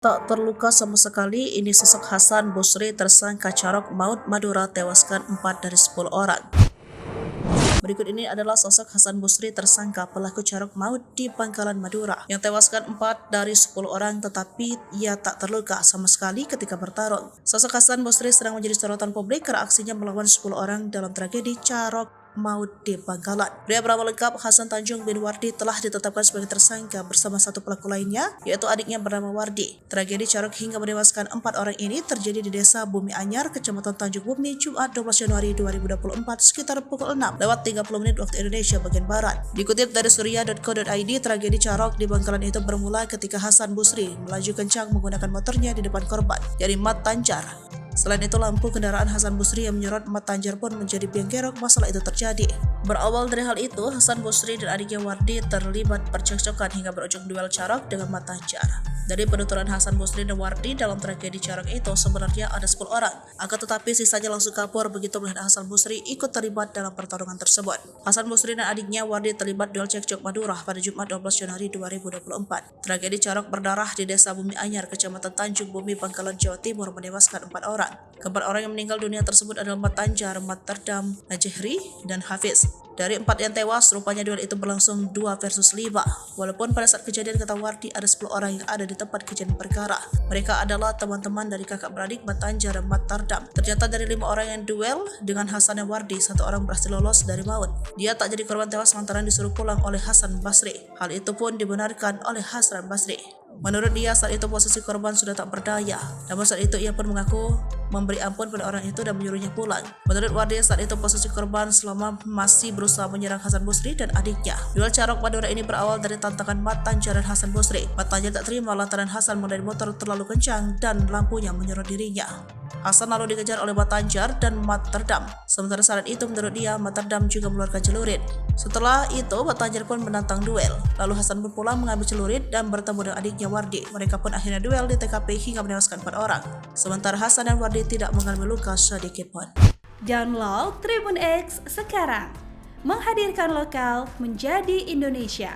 Tak terluka sama sekali, ini sosok Hasan Basri tersangka Carok Maut Madura tewaskan 4 dari 10 orang. Berikut ini adalah sosok Hasan Basri tersangka pelaku Carok Maut di Bangkalan Madura yang tewaskan 4 dari 10 orang tetapi ia tak terluka sama sekali ketika bertarung. Sosok Hasan Basri sedang menjadi sorotan publik karena aksinya melawan 10 orang dalam tragedi Carok Maut di Bangkalan. Pria bernama lengkap Hasan Tanjung bin Wardi telah ditetapkan sebagai tersangka bersama satu pelaku lainnya, yaitu adiknya bernama Wardi. Tragedi Carok hingga menewaskan 4 orang ini terjadi di Desa Bumi Anyar, Kecamatan Tanjung Bumi, Jumat 12 Januari 2024 sekitar pukul 6:30 waktu Indonesia bagian Barat. Dikutip dari surya.co.id, tragedi Carok di Bangkalan itu bermula ketika Hasan Basri melaju kencang menggunakan motornya di depan korban, yakni Mat Tanjar. Selain itu, lampu kendaraan Hasan Basri yang menyorot Mat Tanjar pun menjadi biang kerok masalah itu terjadi. Berawal dari hal itu, Hasan Basri dan adiknya Wardi terlibat percekcokan hingga berujung duel Carok dengan Mat Tanjar. Dari penuturan Hasan Basri dan Wardi dalam tragedi Carok itu sebenarnya ada 10 orang, akan tetapi sisanya langsung kabur begitu melihat Hasan Basri ikut terlibat dalam pertarungan tersebut. Hasan Basri dan adiknya Wardi terlibat duel cekcok Madura pada Jumat 12 Januari 2024. Tragedi Carok berdarah di Desa Bumi Anyar, Kecamatan Tanjung Bumi, Bangkalan, Jawa Timur menewaskan 4 orang. Keempat orang yang meninggal dunia tersebut adalah Mat Tanjar, Mat Tardam, Najehri, dan Hafiz. Dari 4 yang tewas, rupanya duel itu berlangsung 2 versus 5. Walaupun pada saat kejadian kata Wardi ada 10 orang yang ada di tempat kejadian perkara. Mereka adalah teman-teman dari kakak beradik Mat Tanjar dan Mat Tardam. Ternyata dari 5 orang yang duel dengan Hasan dan Wardi, 1 orang berhasil lolos dari maut. Dia tak jadi korban tewas lantaran disuruh pulang oleh Hasan Basri. Hal itu pun dibenarkan oleh Hasan Basri. Menurut dia, saat itu posisi korban sudah tak berdaya. Namun saat itu ia pun mengaku memberi ampun pada orang itu dan menyuruhnya pulang. Menurut Wardi, saat itu posisi korban selama masih berusaha menyerang Hasan Basri dan adiknya. Duel Carok Madura ini berawal dari tantangan Mat Tanjar dan Hasan Basri. Mat Tanjar tak terima lantaran Hasan mengendarai motor terlalu kencang dan lampunya menyorot dirinya. Hasan lalu dikejar oleh Mat Tanjar dan Mat Tardam. Sementara saat itu menurut dia, Mat Tardam juga mengeluarkan celurit. Setelah itu, Mat Tanjar pun menantang duel. Lalu Hasan pun pulang mengambil celurit dan bertemu dengan adiknya Wardi. Mereka pun akhirnya duel di TKP hingga menewaskan 4 orang. Sementara Hasan dan Wardi tidak mengalami luka sedikit pun. Download Tribun X sekarang, menghadirkan lokal menjadi Indonesia.